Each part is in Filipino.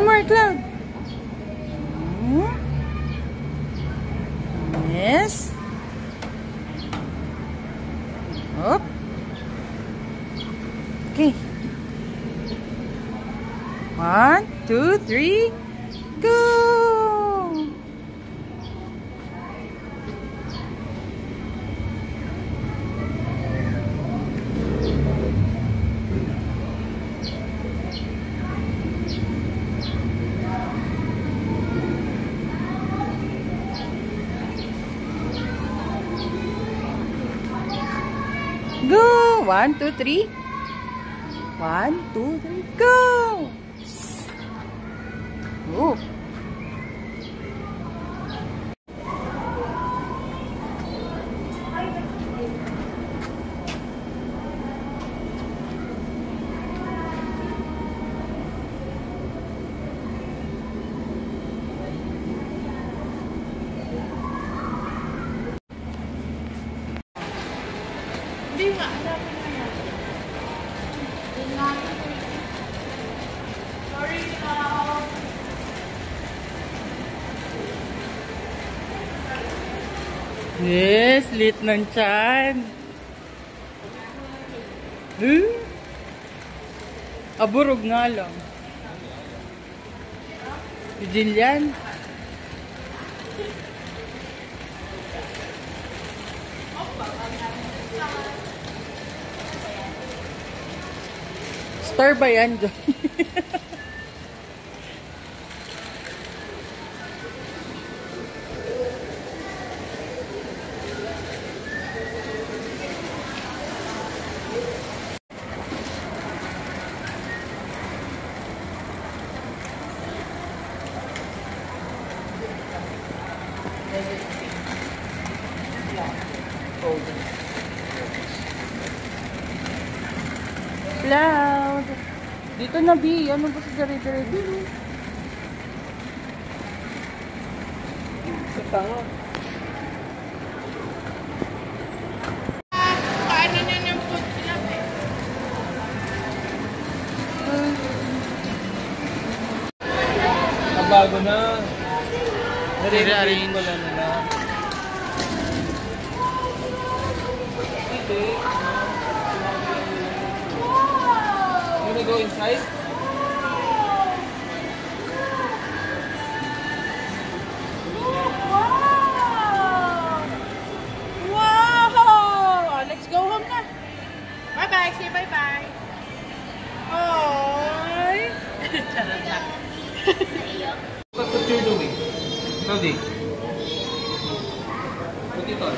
One more, Cloud. Yes. Up. Okay. 1, 2, 3, go! Go! 1, 2, 3. 1, 2, 3, go! Oh. Hindi nga, alam mo na yan. Sorry now. Yes, lit ng tiyan. Aburog nga lang. Si Jillian. Star ba yan dyan? Cloud. Dito na, B. Ano ba sa dire-dire dito? Sa tanga. Paano nyo yung food sila eh? Nabago na. Nare-arrange ko lang na. Go inside. Wow! Let's go home na. Bye-bye. Say bye-bye. Oy! Charot lang. Look what you're doing. Cloudy. Look it on.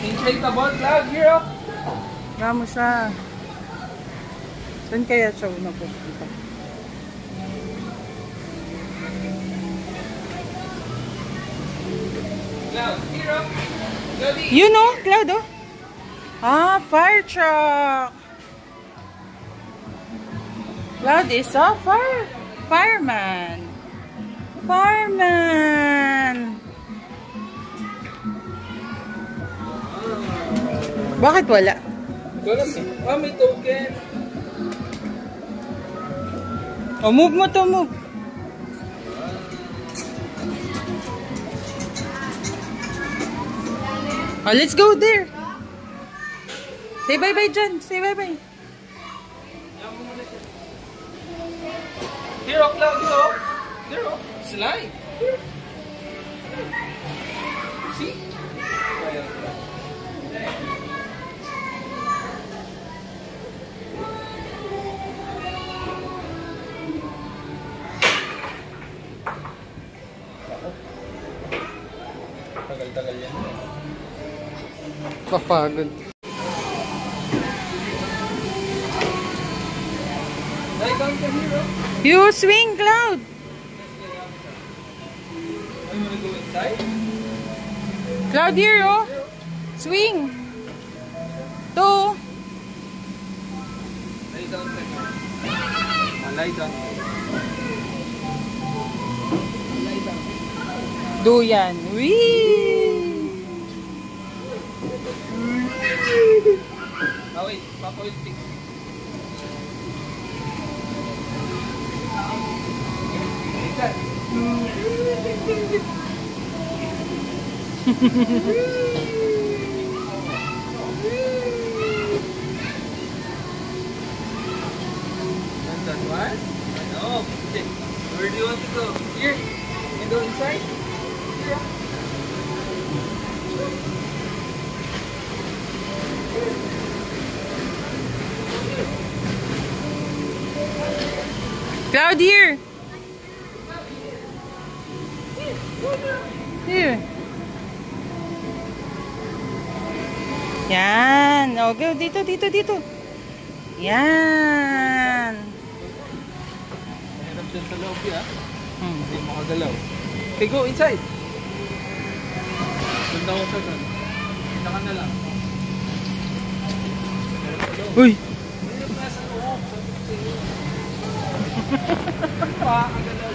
Inflatable cloud, hero. Vamos siya. Saan kaya siya napunta? Cloud, hero. Cloudy. You know, Cloud, oh. Ah, fire truck. Cloud is a fireman. Fireman. Bakit wala? Wala si. Ah, may token. Oh, move mo to, move. Oh, let's go there. Say bye-bye, John. Say bye-bye. Hero, Cloud, hero. Hero. Slide. See? Tagal-tagal yan. Papagod. You swing, Cloud. You wanna go inside? Cloud here, oh. Swing. 2, down tayo. Lie down tayo. Lie down. Duyan. Wee! Ah, wait. Papa will fix. That one? No. Where do you want to go? Here. You can go inside. Here. Cloud, here. Here. Yan. Okay, dito. Yan. Mahirap dyan sa loob, Hindi makagalaw. Okay, go inside. Punta ko sa doon. Punta ka na lang. Uy. Mahirap na sa loob. Makagalaw.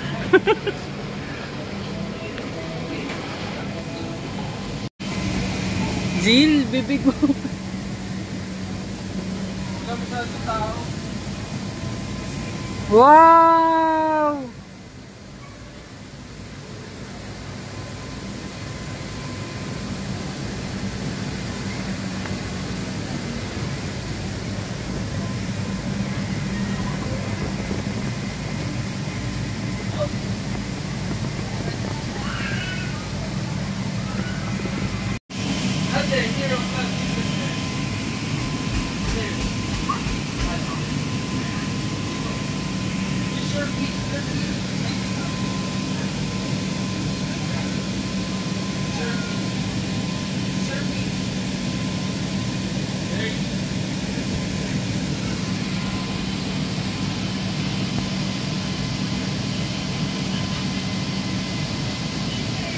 Jill, bibig mo. Wala masyadong tao. Wow!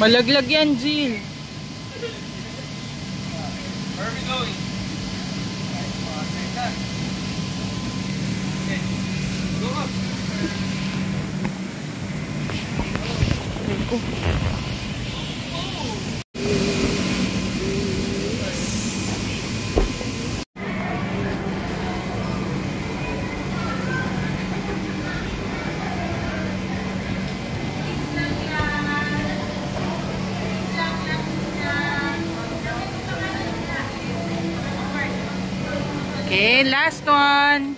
Malaglag yan, Jill. Where are we going? Okay. Go up. Okay, last one.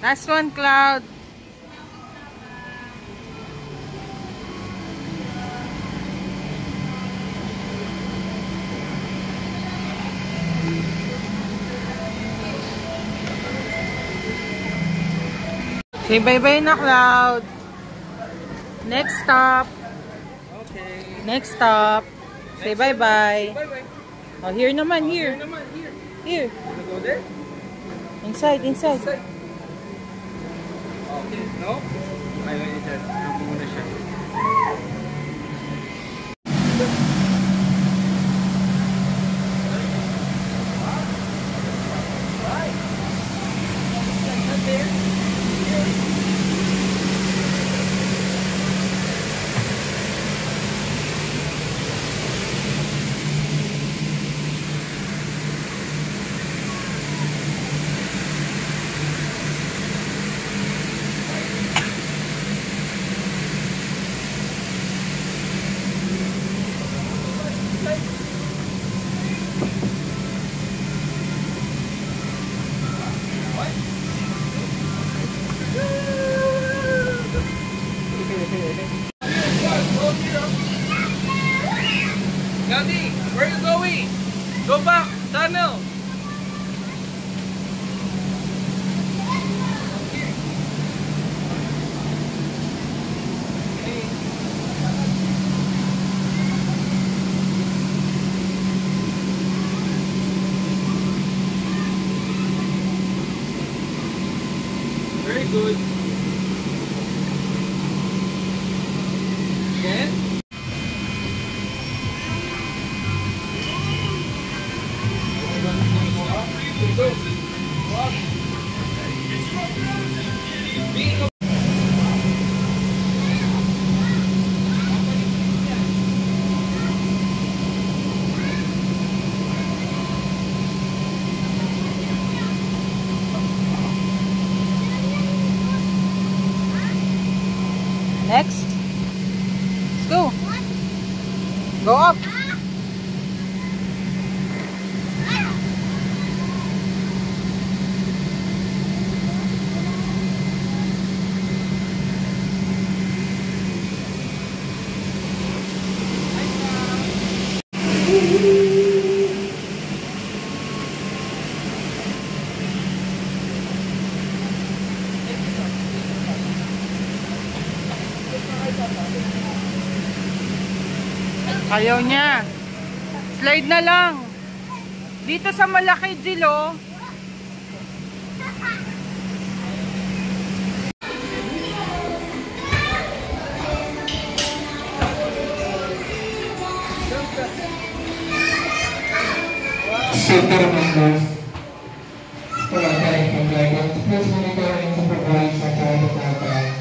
Last one, Cloud. Say bye-bye na, Cloud. Next stop. Okay. Next stop. Say bye-bye. Bye-bye. Oh, here naman, here. Here naman, here. Here. Wanna go there? Inside. Inside. Okay. No? Ayaw niya dyan. Nabu muna siya. Gandhi, where are you going? Go back, tunnel. Very good. Again. Go. Walk. Ayaw niya. Slide na lang. Dito sa malaki, Jilo. Safety reminders for operation guidance. Please monitor and supervise our traffic outbound.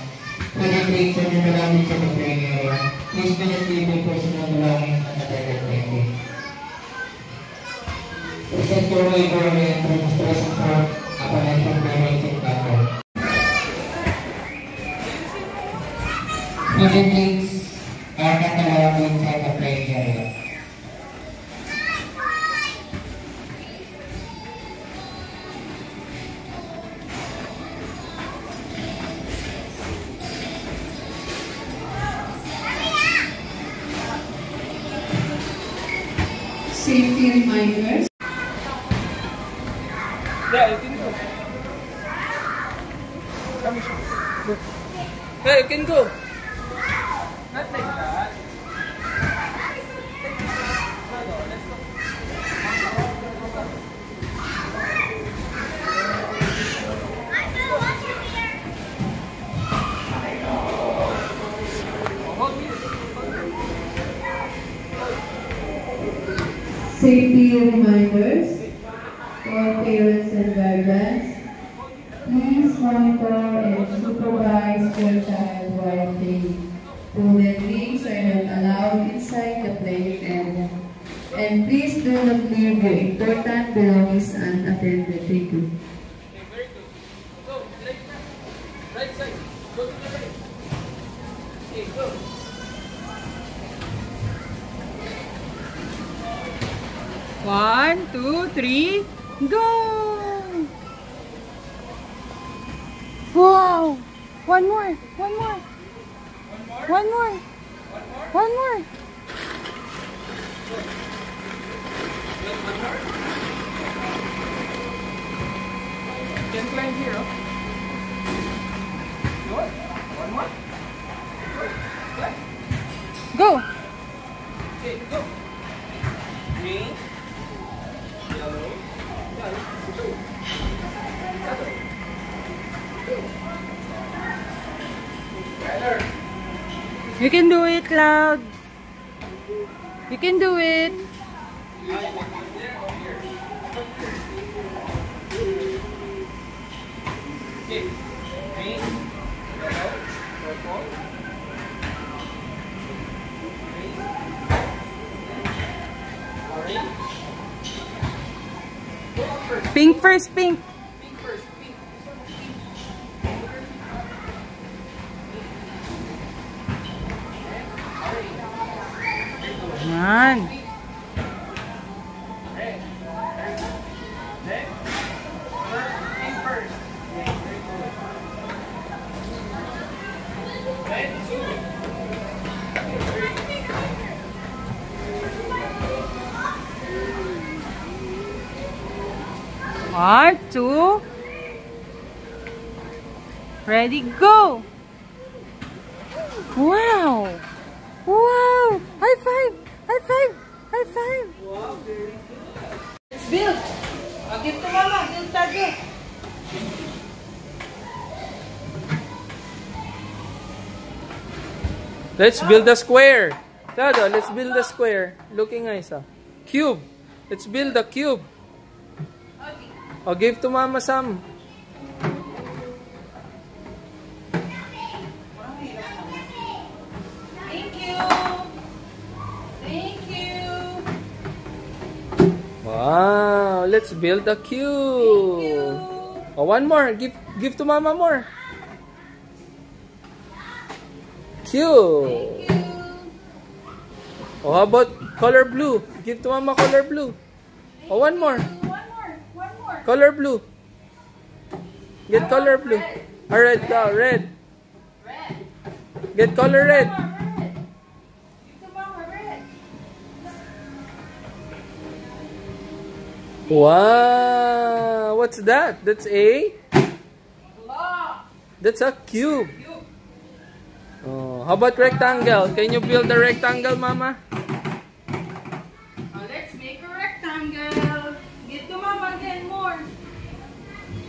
Please place your belongings in the playing area. Please do not leave your personal belongings unattended pending. Present your waiver and registration form upon entering the waiting platform. Fugitives are not allowed inside the playing area. Safety reminders. Yeah, you can go. Hey, you can go. Not like that. Safety reminders for parents and guardians. Please monitor and supervise your child while playing. Wooden rings are not allowed inside the playing area. And please do not leave your important belongings unattended. Thank you. Very good. Go, right side. Go to the right. Okay, go. One, two, three, go! Wow! One more! One more! One more! One more! You can climb here, oh. Good. One more. Good. Climb. Go! Okay, go. Green. Yellow. Yeah, go. Tyler. You can do it, Cloud. You can do it. Okay. Green. Yellow. Purple. Green. Orange. Go up first. Pink first, pink. Pink first. Pink. Man. Red. Next. Pink first. Very good. Red, two. One, two. Ready, go! Wow! Wow! High five! High five! High five! Wow, very good. Build. Give to mama. Build target. Let's build a square. Tado, let's build a square. Looking eyes, ah. Cube. Let's build a cube. Oh, give to Mama Sam. Thank you. Thank you. Wow, let's build a cube. Oh, one more. Give to Mama more. Cube. Oh, how about color blue? Give to Mama color blue. Oh, one more. One more. Color blue. Get color blue. Ah, red daw, red. Red. Get color red. Red. Give to mama red. Wow! What's that? That's a? Block. That's a cube. Oh, how about rectangle? Can you build a rectangle, Mama? Let's make a rectangle. Give to Mama again more.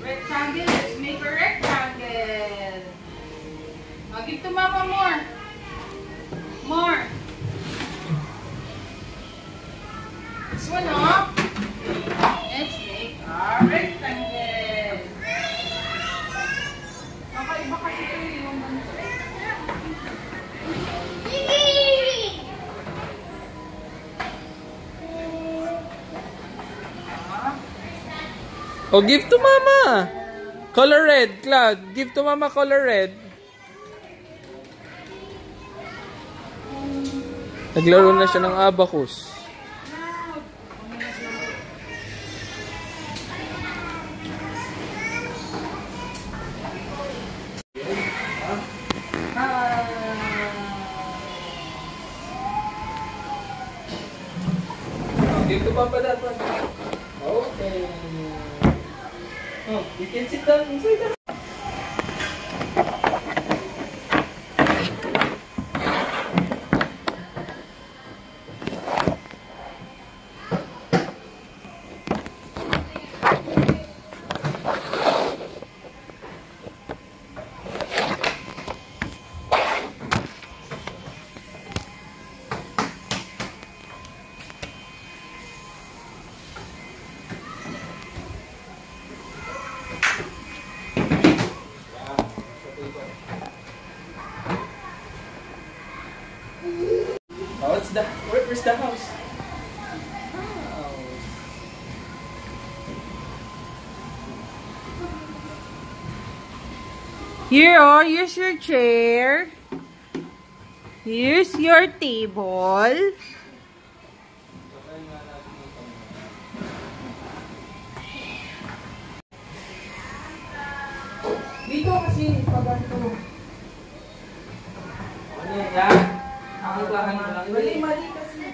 Rectangle. Let's make a rectangle. I'll give to Mama more. More. This one, huh? Let's make a rectangle. Iba kasi ito yung Oh, give to Mama. Color red, Claude. Give to Mama color red. Naglaro na siya ng abacus. Give to Papa that one. Okay. Oh, you can sit down inside that. Oh, it's the where's the house? Here, oh, here's your chair. Here's your table. Dito kasi paganto. Ano yan? Nakakahan mo lang. Mali kasi.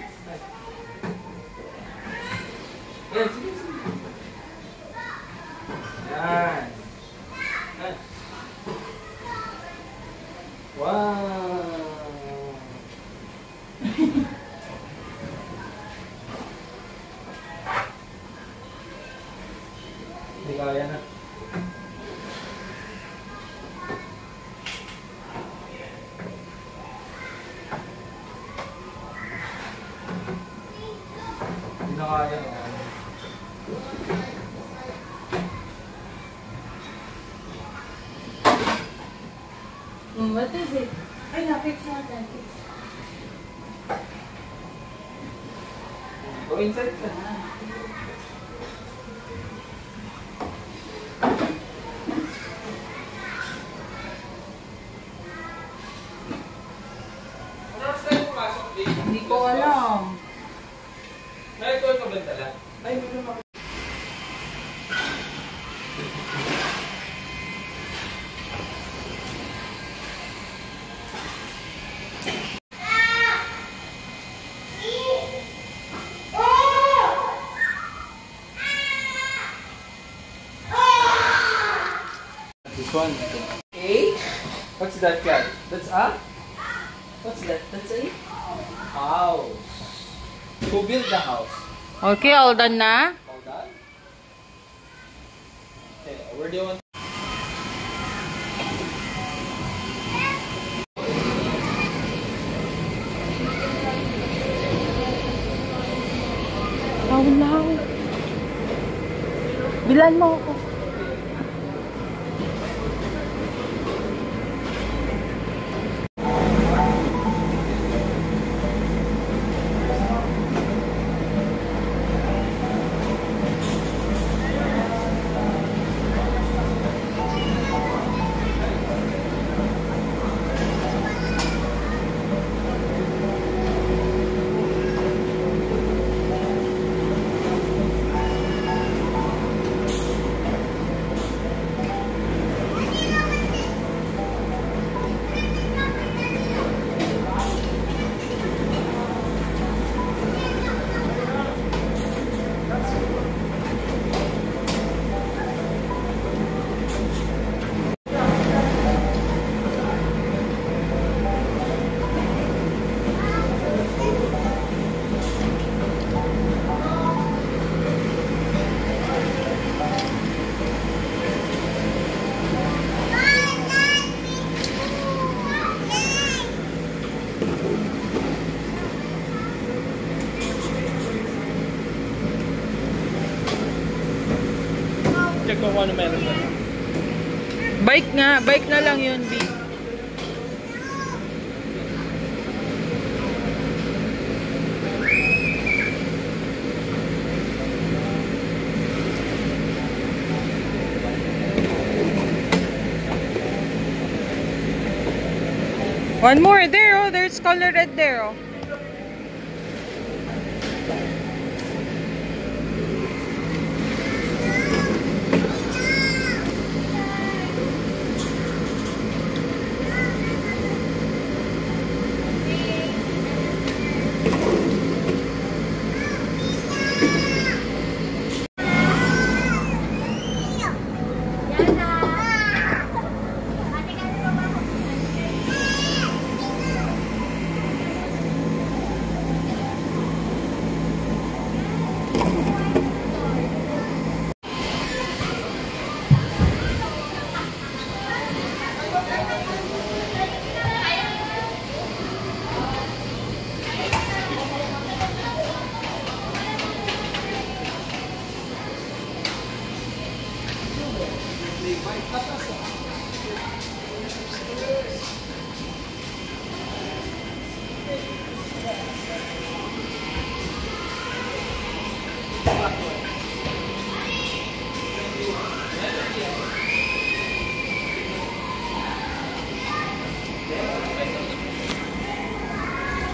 Yan, sige, sige. Yan. Wow. Hindi kaya na. Hindi na kaya. What is it? Ay, na-fix natin. Go inside ka. Ano oras tayo pumasok, Dave? Hindi ko alam. May ito yung kabantala. Ay, meron ako. This one. A? What's that, Cat? That's a? What's that? That's a? House. Who built the house? Okay, all done na? All done? Okay, where do you want? Wow. Bilan mo ako. check ko kung ano meron ba. Bike nga. Bike na lang yun, B. One more there, oh. There's color red there, oh.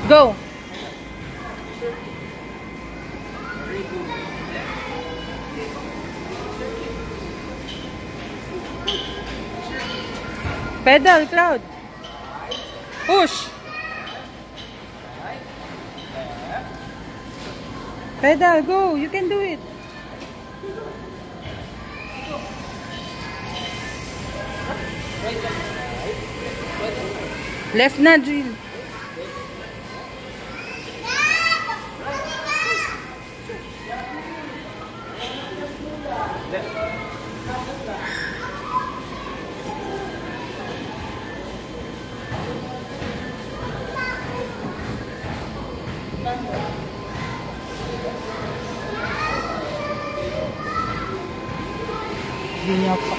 Go! Pedal, Cloud. Push. Pedal, go. You can do it. Left na, Jill. Hindi niya pa.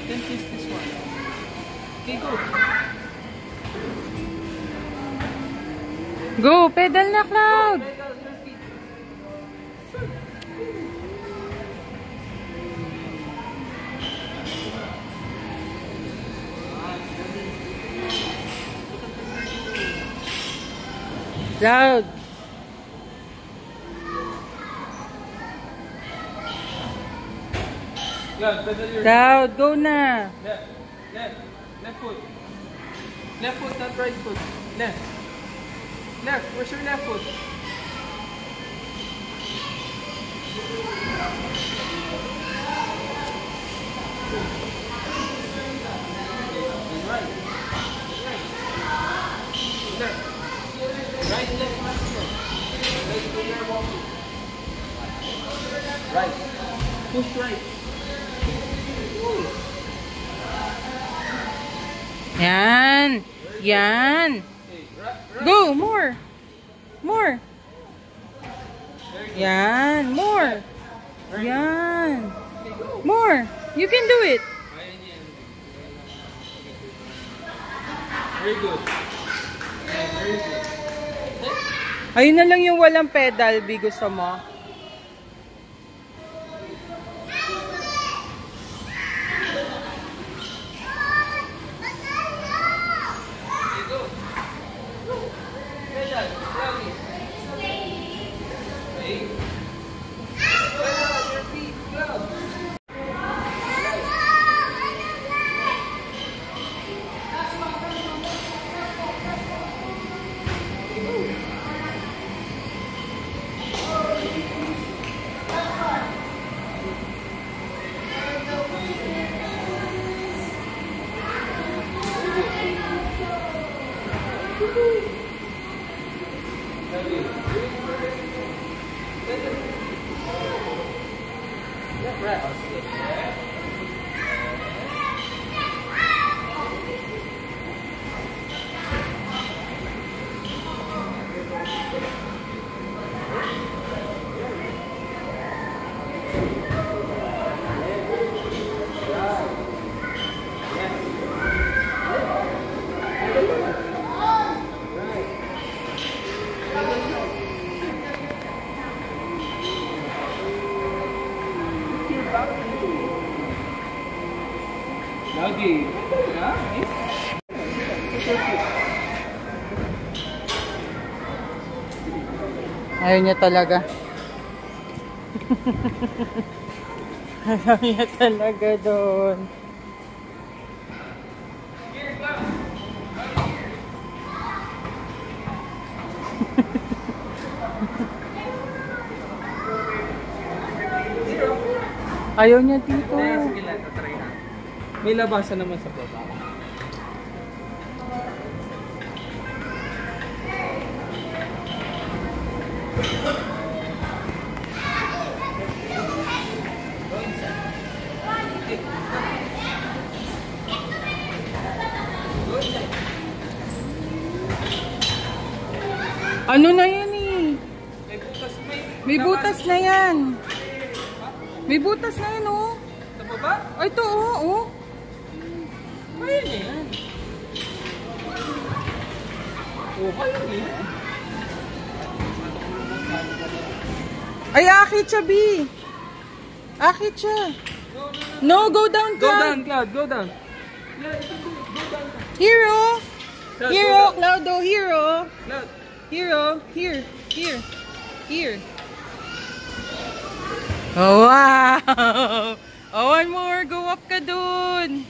Then twist this one. Okay, go. Go, pedal na, Cloud. Cloud. Pedal your Cloud, go na. left foot. Left foot, not right foot. Left. Where's your left foot? Right. Left. Right, left, right, where you're walking. Right. Push right. Yan. Yan. Go, more. More. Yan, more. Yan. More. You can do it. Very good. Very good. Ayun na lang yung walang pedal, B, gusto mo? Okay. Nice. Ayaw niya talaga. Ayaw niya talaga doon. Ayaw niya dito. Sige lang, tatry na. May labasan naman sa baba. Ano na yan eh? May butas, May butas na yan. May butas na yan oh. Sa baba? Ay, ito oh. Oh. Kaya niya yan. Oh, kaya niya yan. Ay, akit siya, B. Akit siya. No, go down, Go Cloud. down, Cloud. Go down. Hero. Cloud, Hero, go down. Cloudo, hero. Cloud. Hero, here. Oh, wow. Oh, one more. Go up ka dun.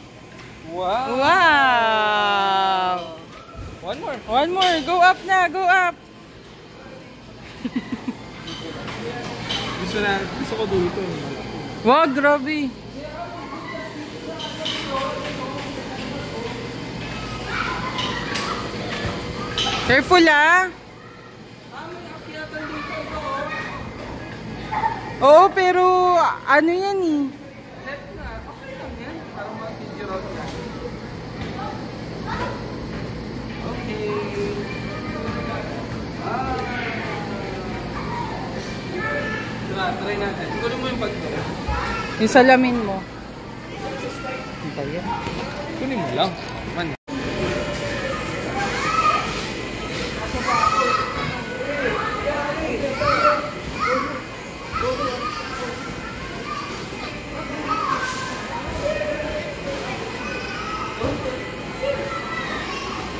Wow. Wow. One more. One more. Go up na. Go up. Gusto ko dito. Wow, grabe. Careful ah. Oo, pero ano yan eh. Left na. Okay lang yan. Parang mag-video route na. Okay. Try natin. Siguro mo yung bag ko. Yung salamin mo. Ano ba yan? Kunin mo lang. Man.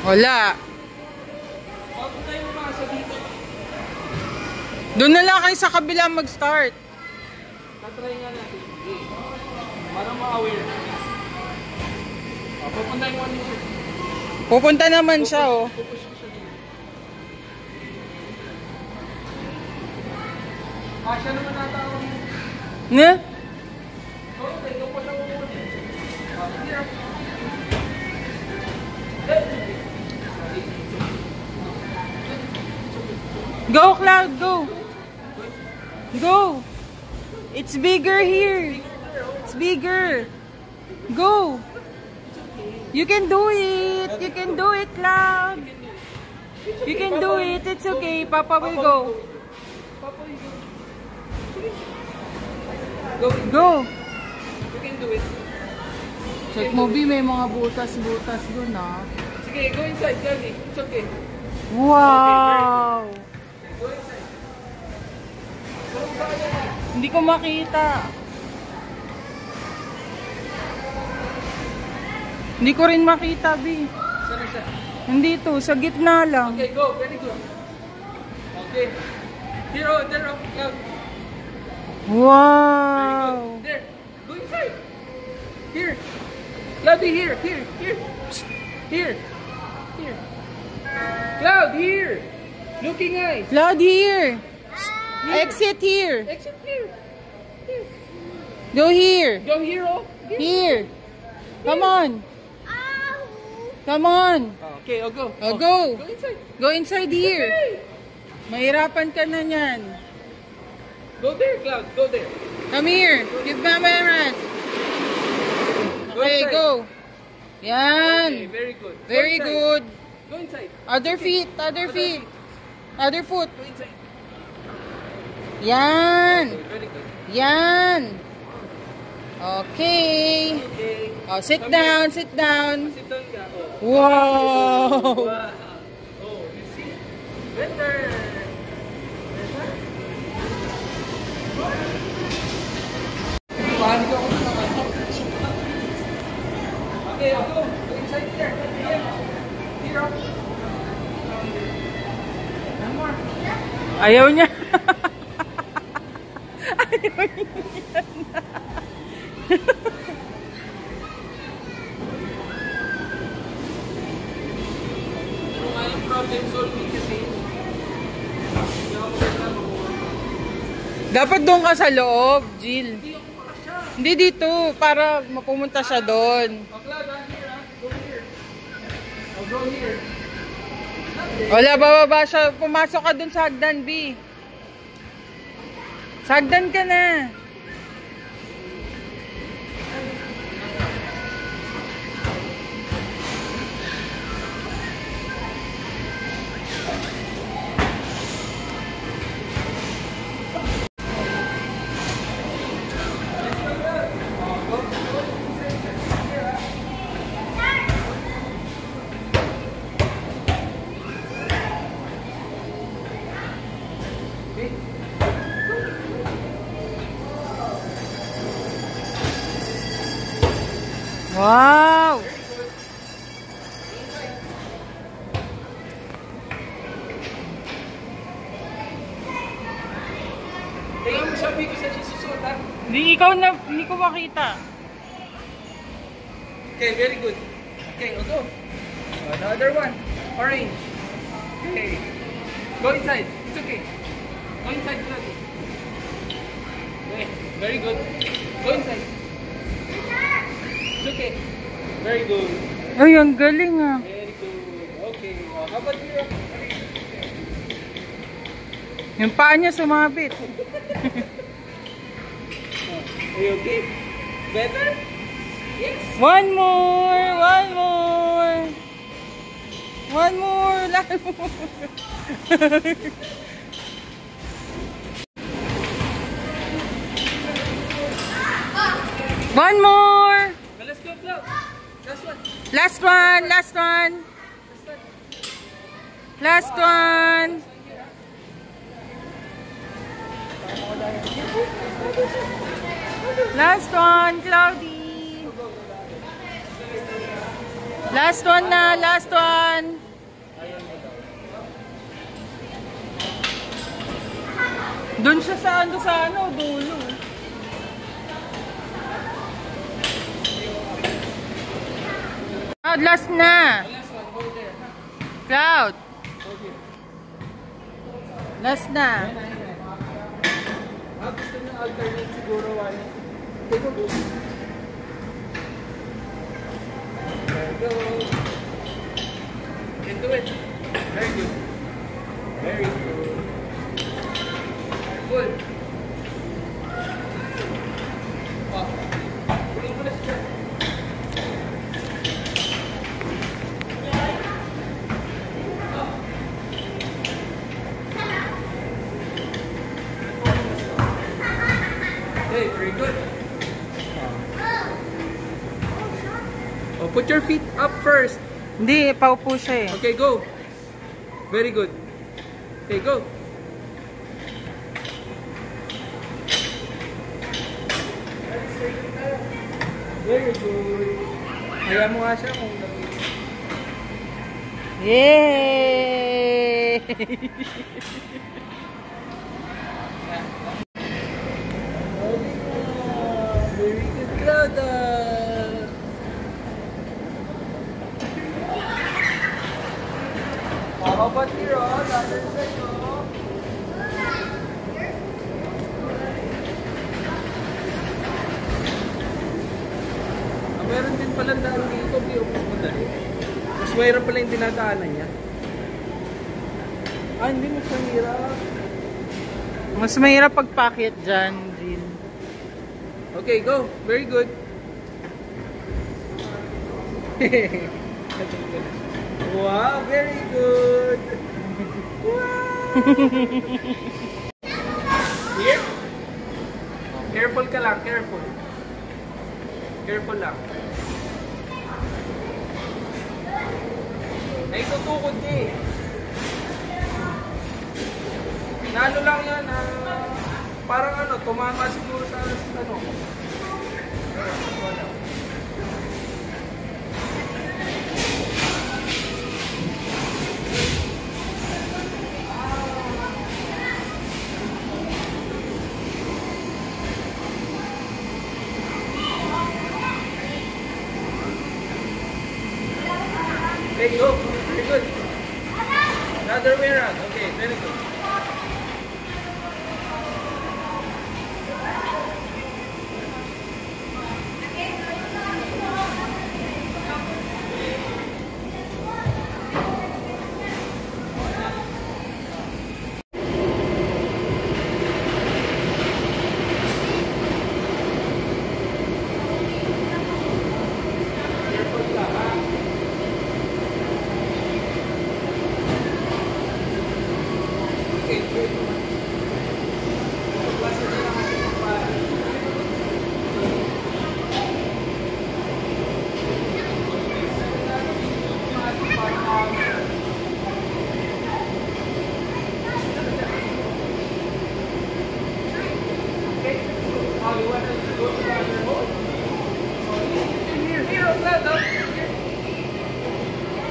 Wala. Bago tayo umasa dito. Doon na lang kayo sa kabila mag-start. Tatry nga natin. Para ma-aware. Pupunta yung one minute. Pupunta naman siya oh. Pupush ko siya dito. Siya naman natawag mo. Ne? Okay, ikaw pa siya umulit. Here. Go, Cloud, go. Go. It's bigger here. It's bigger. Go. You can do it. You can do it, Cloud. You can do it. It's okay. Papa will go. Go. You can do it. Check mo, B. May mga butas-butas dun, ah. Sige, go inside, Gabby. It's okay. Wow. Go inside. Hindi ko makita. Hindi ko rin makita, B. Saan na siya? Nandito, sa gitna lang. Okay, go. Very good. Okay. Here, oh, there, oh. Cloud. Wow. There. Go inside. Here. Cloudy, here. Here. Here. Here. Here. Cloud, here. Looking eyes. Cloud here. Exit here. Exit here. Here. Go here. Go here, oh. Here. Come on. Come on. Okay, I'll go. Oh, go. Go inside. Go inside here. Okay. Mahirapan ka na niyan. Go there, Cloud. Go there. Come here. Give Mama a hand. Okay, inside. go. Okay, Yan. very good. Go Very inside. good. Go inside. Other feet. Other feet. Other foot. Go inside. Yan. Okay, very good. Yan. Okay. Okay. Oh, sit Come down. Sit down. Sit down ka. Oh. Wow. Wow. Oh, you see? Better. Paano ka ako naman? Okay, I'll go. Go inside there. Here. Here. One more. Ayaw niya. Ayaw niya. Yung problem solving kasi. Dapat doon ka sa loob, Jill. Hindi dito, para mapumunta siya doon. Cloud, here, go here. I'll go here. Wala, bababa siya. Pumasok ka doon sa hagdan, B. Sa hagdan ka na. Wow! Tingnan mo sabi ko sa susunod ha. Hindi ko makita. Okay, very good. Okay, I'll go. Another one. Orange. Okay. Go inside. It's okay. Go inside, Claudia. Okay, very good. Go inside. It's okay. Very good. Ay, ang galing ah. Very good. Okay. How about you? Yung paa niya sumabit. Are you okay? Better? Yes. One more! One more! One more! Lalo more! One more! Let's go, Cloud. Last one. Last one! Last one! Last one! Last one, Cloudy! Last one na! Last one! Doon siya sa dulo. Cloud, last na! Last one, go there. Cloud! Okay. Last na! Gusto niya alternate siguro one. Take a look. There you go. You can do it. Very good. Very good. Good. Oh. Pulling mo na siya. Okay, very good. Oh, put your feet up first. Hindi, paupo siya eh. Okay, go. Very good. Okay, go. Very good. Kaya mo nga siya kung Yay! very good, Claudia. How about here, oh? The other side, oh. Meron din palang daan dito, mas madali. Mas mahirap pala yung dinadaanan niya. Hindi mas mahirap. Mas mahirap pagpakit dyan, Jill. Okay, go. Very good. Wow, very good. Wow. Here? Careful ka lang, careful. Careful lang. Ay, tutukod eh. Nalo lang yan, parang tumama siguro sa ano. Okay, go. Very good. Another way around. Okay, very good.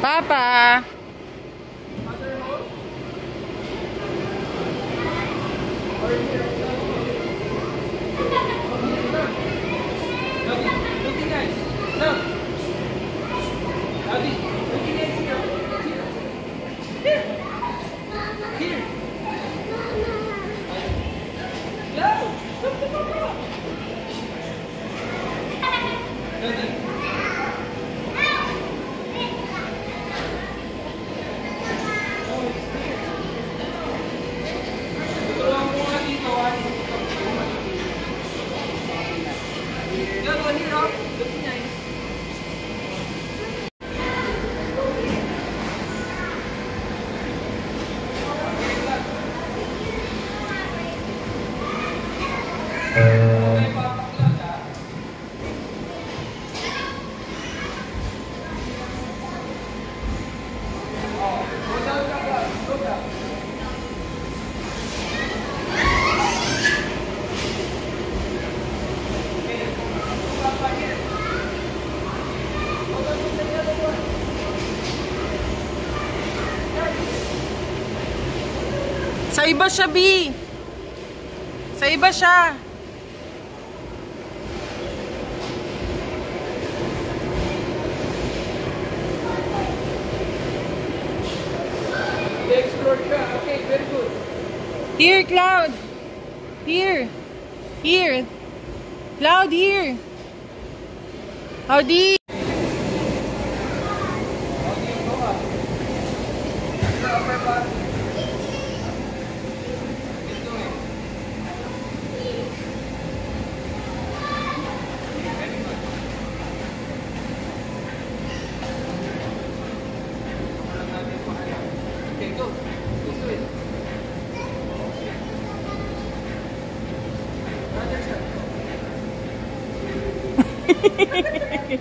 Papa. Sa iba siya, B. Sa iba siya. Explore siya. Okay, very good. Here, Cloud. Here. Here. Cloud, here. Howdy. Okay, go. Let's do it. Another step. Okay, very good. Okay.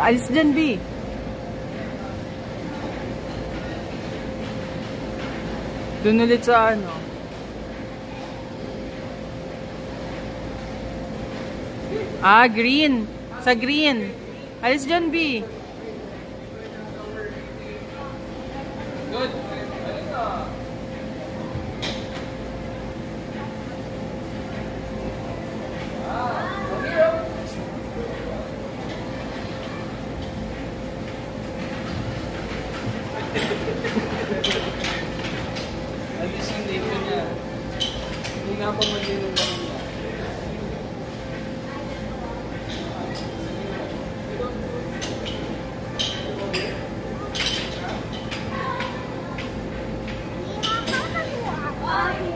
Alis dyan, B. Doon ulit sa ano. Ah, green. Sa green. Alis dyan, B. Good. Alis yung dito niya. Hindi nga pa mag-inom niya.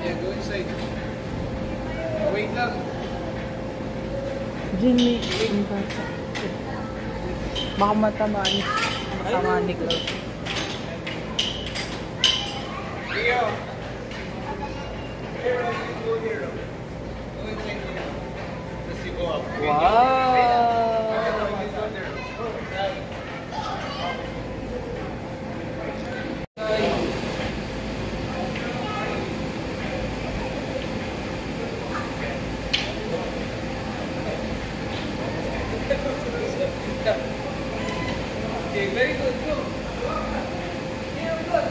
Yeah, go inside. Wait lang. Jimmy, yung bata. Baka matamaan ni Cloud. Leo. Hero, you go hero. Go inside here. Let's you go up. Wow! Okay, very good. Go. Here we go. Go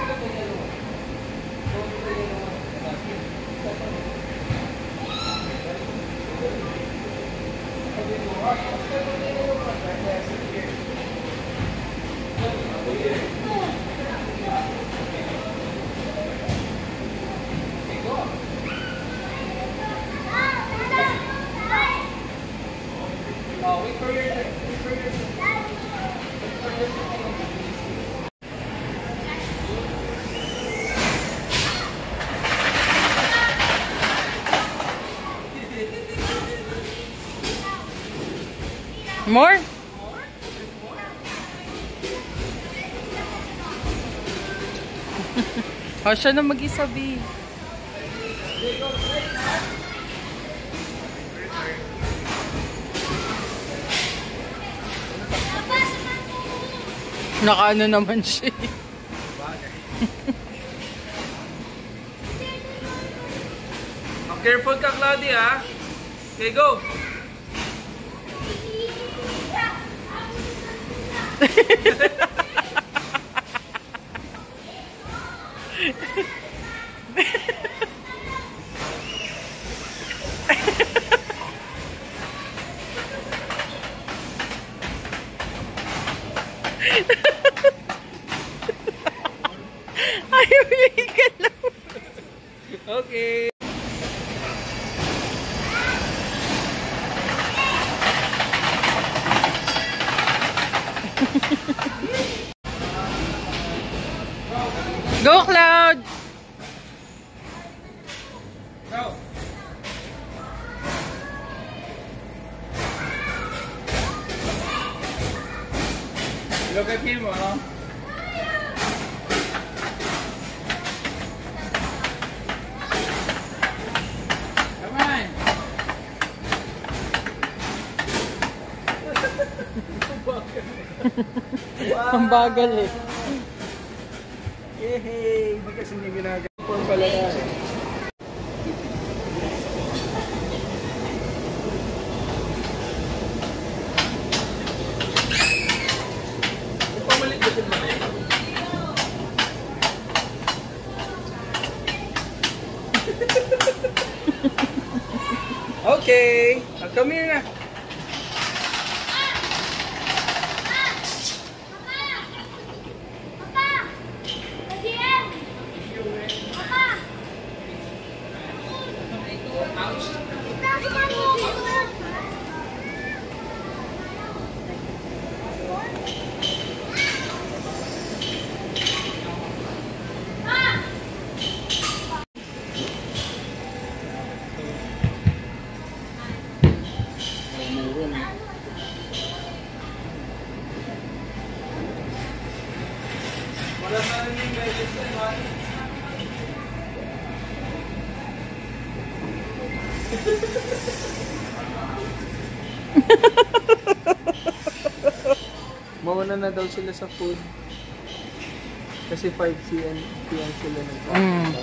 to the yellow one. More? O, siya na mag-isabi. Nakaano naman siya. Careful ka, Claudia, ha? Okay, go! Ayaw niya ikalaw. Okay. Go, Cloud! Go! Look at him, huh? Come on! Ang bagal eh. Yehey! Hindi kasi hindi ginagawa pala na. Pamalit ba sila? Okay! Come here na! Mauna na daw sila sa food. Kasi 5 cm sila nagkakaroon.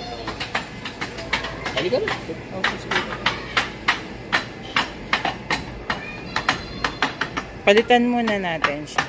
Halika na. Okay, sige. Palitan muna natin siya.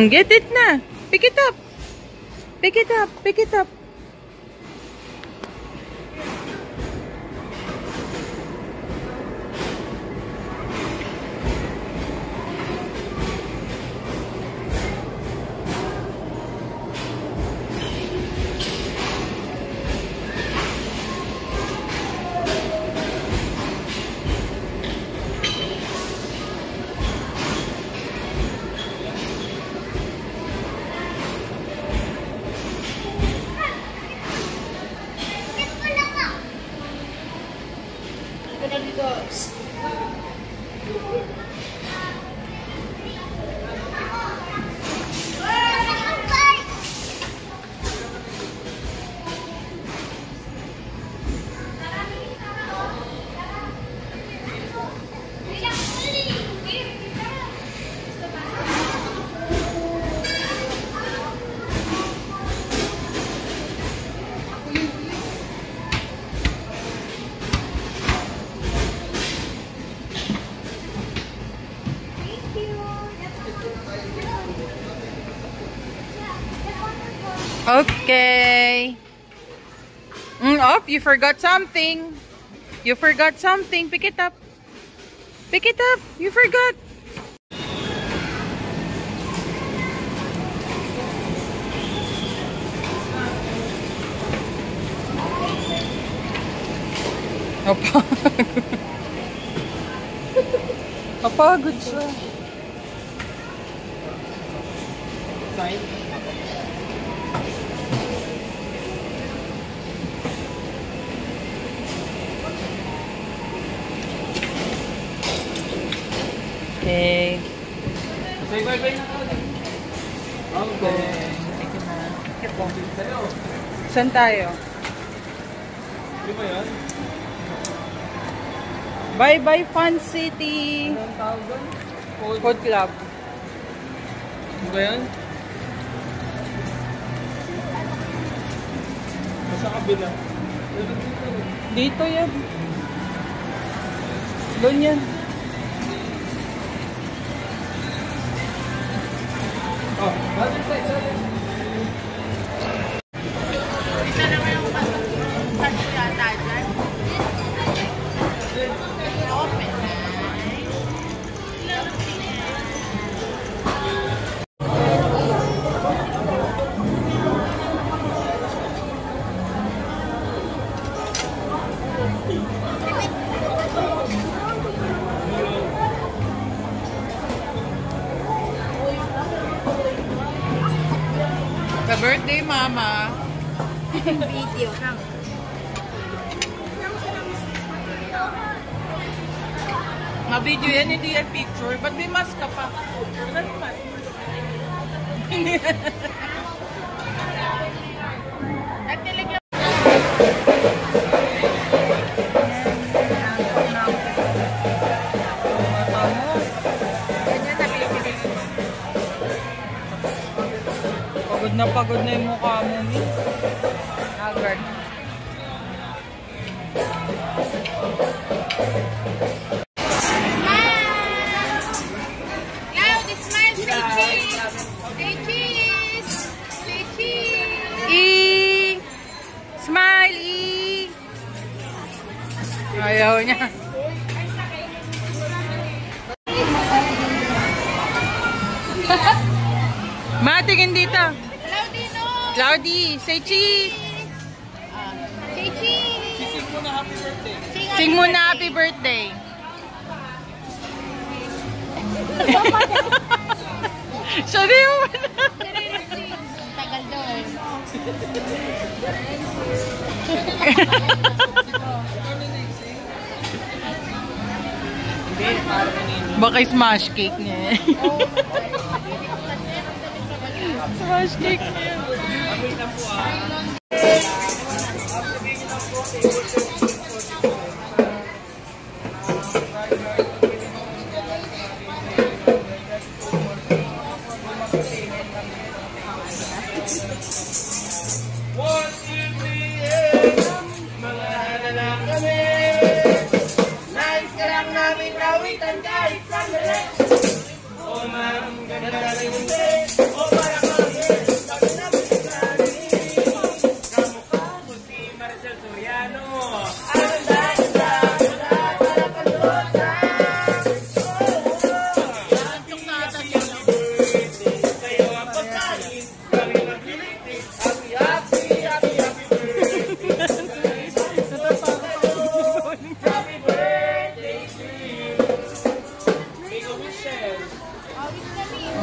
Get it na. Pick it up. Pick it up. Pick it up. Okay. Oh, you forgot something. You forgot something. Pick it up. Pick it up. You forgot. Napagod. Napagod siya. Sign. Okay. Say bye-bye na ako. Okay. Thank you na. Saan tayo? Di ba yan? Bye-bye Fun City. Anong tawag doon? Food Club. Di ba yan? Nasa kabila. Dito yan. Doon yan. Oh, other side, sorry. The birthday, Mama. Video lang. Ma-video yan, hindi yan picture. Ba't may mask ka pa? Wala yung mask. Pagod na yung mukha mo, Miss. Haggard. Cloud, smile, say cheese! Say cheese! Say cheese! E! Smile, E! Ayaw niya. Matingin dito. Cloudy, say cheese! Say cheese! Sing mo na happy birthday. Sing mo na happy birthday. Sorry mo na. Tagal doon. Baka smash cake niya. Smash cake niya.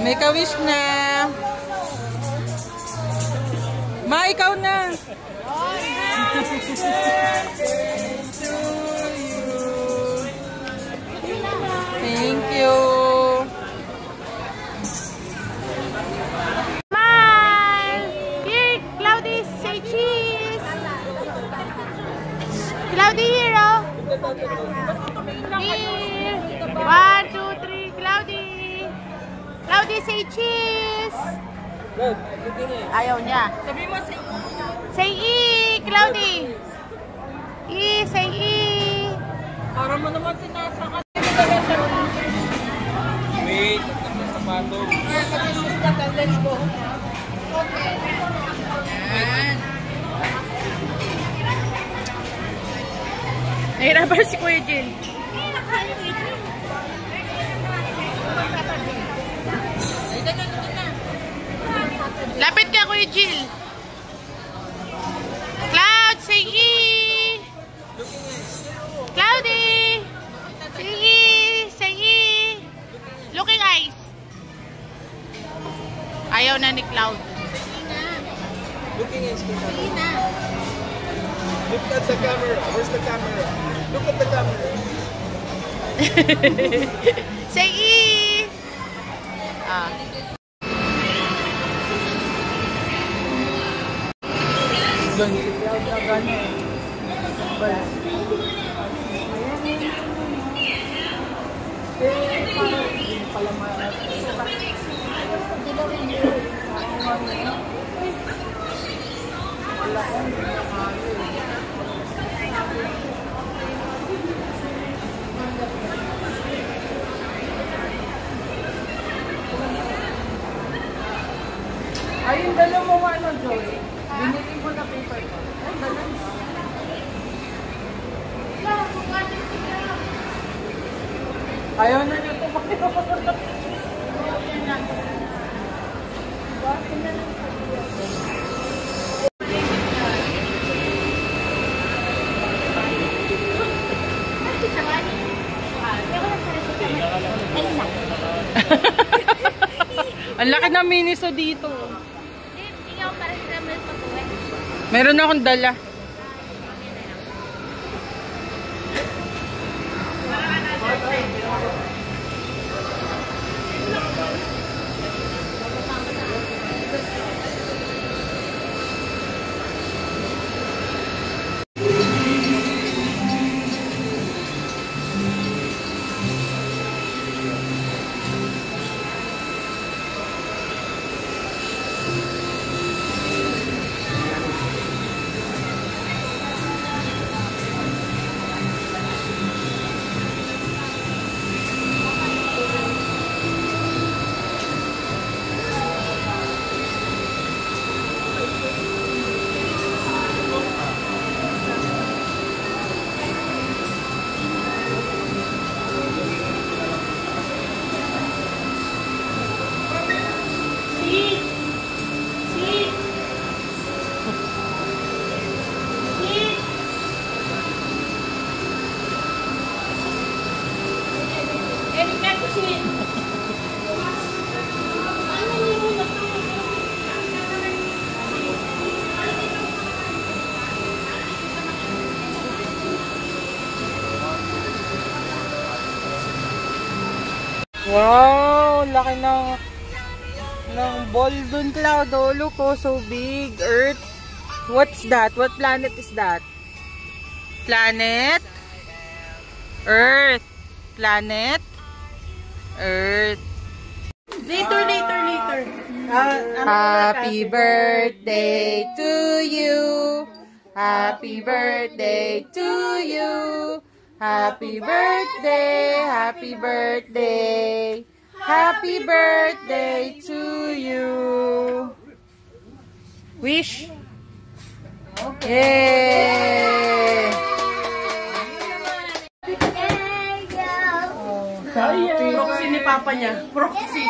Make a wish na. Ma, ikaw na. Thank you. Smile! Here, Cloudy, say cheese! Cloudy, here, oh! Here! 1, 2, 3, Cloudy! Cloudy, say cheese! Good. Ayaw niya. Sabi mo say Say E, Cloudy! E, say E! para mo naman sinasaka. Wait, ang sapato. Let's go. Nahirapan si Kuya Jill. Lapit ka, Kuya Jill. Cloud, say E! Cloudy! Say E! Say E! Looking eyes. Ayaw na ni Cloud. Looking at the camera. Look at the camera. Where's the camera? Look at the camera. Say E! Ah. Ayun, dala mo ano, Joey. Binitin ko na paper ko. Ay, dala. Ayaw na niyo tumayo. Ang laki ng miniso dito. Meron akong dala. Wow, laki ng ball dun, Cloud. Oh, look, oh, so big. Earth. What's that? What planet is that? Planet? Earth. Planet? Earth. Later. Happy birthday to you. Happy birthday to you. Happy birthday, happy birthday. Happy birthday to you. Wish. Okay. Proxy ni Papa niya. Proxy.